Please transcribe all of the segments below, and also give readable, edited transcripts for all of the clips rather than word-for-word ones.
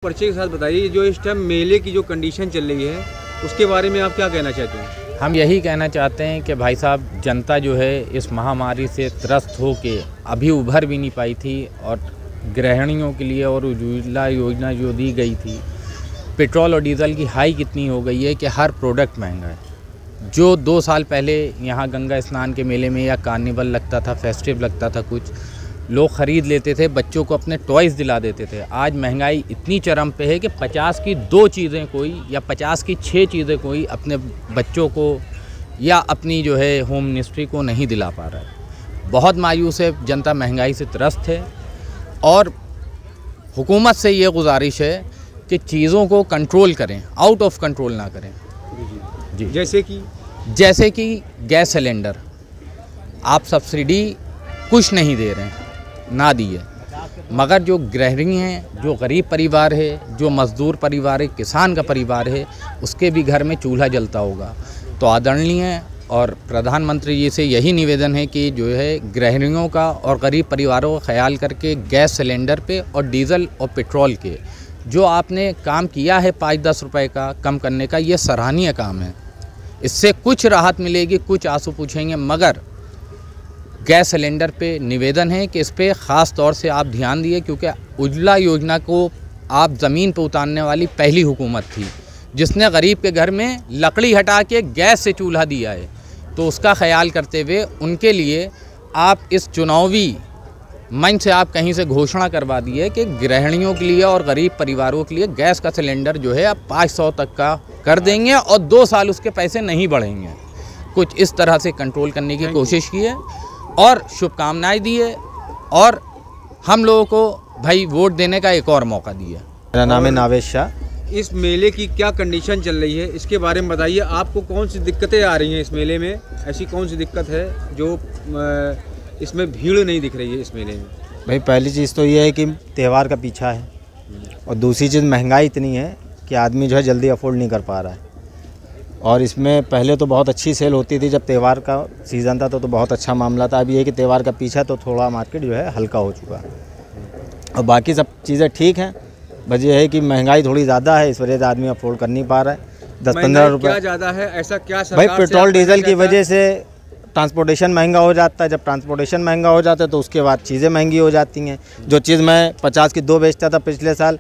परिचय के साथ बताइए, जो इस टाइम मेले की जो कंडीशन चल रही है उसके बारे में आप क्या कहना चाहते हैं? हम यही कहना चाहते हैं कि भाई साहब, जनता जो है इस महामारी से त्रस्त हो के अभी उभर भी नहीं पाई थी, और गृहिणियों के लिए और उज्ज्वला योजना जो दी गई थी, पेट्रोल और डीजल की हाई कितनी हो गई है कि हर प्रोडक्ट महंगा है। जो 2 साल पहले यहाँ गंगा स्नान के मेले में या कार्निवल लगता था, फेस्टिव लगता था, कुछ लोग ख़रीद लेते थे, बच्चों को अपने टॉयज़ दिला देते थे। आज महंगाई इतनी चरम पे है कि 50 की 2 चीज़ें कोई या 50 की 6 चीज़ें कोई अपने बच्चों को या अपनी जो है होम मिनिस्ट्री को नहीं दिला पा रहा है। बहुत मायूस है, जनता महंगाई से त्रस्त है, और हुकूमत से ये गुजारिश है कि चीज़ों को कंट्रोल करें, आउट ऑफ कंट्रोल ना करें। जी, जैसे कि गैस सिलेंडर आप सब्सिडी कुछ नहीं दे रहे हैं, ना दिए, मगर जो गृहिणी हैं, जो गरीब परिवार है, जो मज़दूर परिवार है, किसान का परिवार है, उसके भी घर में चूल्हा जलता होगा। तो आदरणीय और प्रधानमंत्री जी से यही निवेदन है कि जो है गृहिणियों का और गरीब परिवारों का ख्याल करके गैस सिलेंडर पे और डीज़ल और पेट्रोल के जो आपने काम किया है 5-10 रुपए का कम करने का, ये सराहनीय काम है। इससे कुछ राहत मिलेगी, कुछ आंसू पूछेंगे, मगर गैस सिलेंडर पे निवेदन है कि इस पे ख़ास तौर से आप ध्यान दिए, क्योंकि उज्ज्वला योजना को आप ज़मीन पर उतारने वाली पहली हुकूमत थी जिसने गरीब के घर में लकड़ी हटा के गैस से चूल्हा दिया है। तो उसका ख्याल करते हुए उनके लिए आप इस चुनावी मंच से आप कहीं से घोषणा करवा दी है कि गृहिणियों के लिए और गरीब परिवारों के लिए गैस का सिलेंडर जो है आप 500 तक का कर देंगे और 2 साल उसके पैसे नहीं बढ़ेंगे। कुछ इस तरह से कंट्रोल करने की कोशिश की है और शुभकामनाएं दी है, और हम लोगों को भाई वोट देने का एक और मौका दिया। मेरा नाम है नावेश शाह। इस मेले की क्या कंडीशन चल रही है इसके बारे में बताइए। आपको कौन सी दिक्कतें आ रही हैं इस मेले में? ऐसी कौन सी दिक्कत है जो इसमें भीड़ नहीं दिख रही है इस मेले में? भाई पहली चीज़ तो ये है कि त्यौहार का पीछा है, और दूसरी चीज़ महंगाई इतनी है कि आदमी जो है जल्दी अफोर्ड नहीं कर पा रहा है। और इसमें पहले तो बहुत अच्छी सेल होती थी, जब त्यौहार का सीज़न था तो बहुत अच्छा मामला था। अब ये है कि त्यौहार का पीछा तो थोड़ा मार्केट जो है हल्का हो चुका है, और बाकी सब चीज़ें ठीक हैं। बस ये है कि महंगाई थोड़ी ज़्यादा है, इस वजह से आदमी अफोर्ड कर नहीं पा रहा है। 10-15 रुपये क्या ज़्यादा है, ऐसा क्या भाई पेट्रोल डीजल की वजह से ट्रांसपोर्टेशन महंगा हो जाता है। जब ट्रांसपोर्टेशन महंगा हो जाता है तो उसके बाद चीज़ें महंगी हो जाती हैं। जो चीज़ मैं 50 की 2 बेचता था पिछले साल,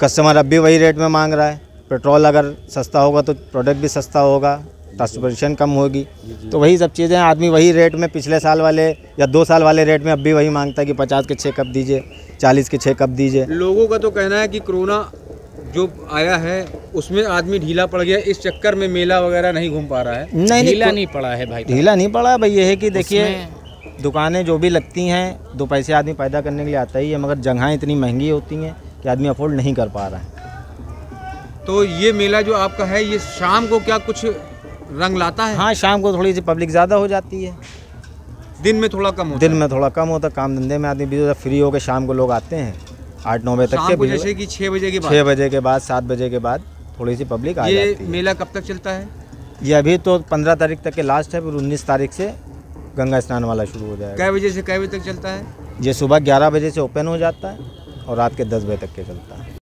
कस्टमर अब भी वही रेट में मांग रहा है। पेट्रोल अगर सस्ता होगा तो प्रोडक्ट भी सस्ता होगा, ट्रांसपोर्टेशन कम होगी, तो वही सब चीज़ें आदमी वही रेट में पिछले साल वाले या 2 साल वाले रेट में अब भी वही मांगता है कि 50 के 6 कप दीजिए, 40 के 6 कप दीजिए। लोगों का तो कहना है कि कोरोना जो आया है उसमें आदमी ढीला पड़ गया, इस चक्कर में मेला वगैरह नहीं घूम पा रहा है। ढीला नहीं पड़ा है भाई, ढीला नहीं पड़ा है भाई। ये है कि देखिए दुकानें जो भी लगती हैं 2 पैसे आदमी पैदा करने के लिए आता ही है, मगर जगहें इतनी महंगी होती हैं कि आदमी अफोर्ड नहीं कर पा रहा है। तो ये मेला जो आपका है, ये शाम को क्या कुछ रंग लाता है? हाँ, शाम को थोड़ी सी पब्लिक ज़्यादा हो जाती है, दिन में थोड़ा कम होता है। दिन में थोड़ा कम होता है। काम धंधे में आदमी भी फ्री होकर शाम को लोग आते हैं 8-9 बजे तक के, जैसे कि 6 बजे के बाद, 6 बजे के बाद, 7 बजे के बाद थोड़ी सी पब्लिक आ जाती है। ये मेला कब तक चलता है? ये अभी तो 15 तारीख तक के लास्ट है, फिर 19 तारीख से गंगा स्नान वाला शुरू हो जाएगा। कै बजे से कै बजे तक चलता है? ये सुबह 11 बजे से ओपन हो जाता है और रात के 10 बजे तक के चलता है।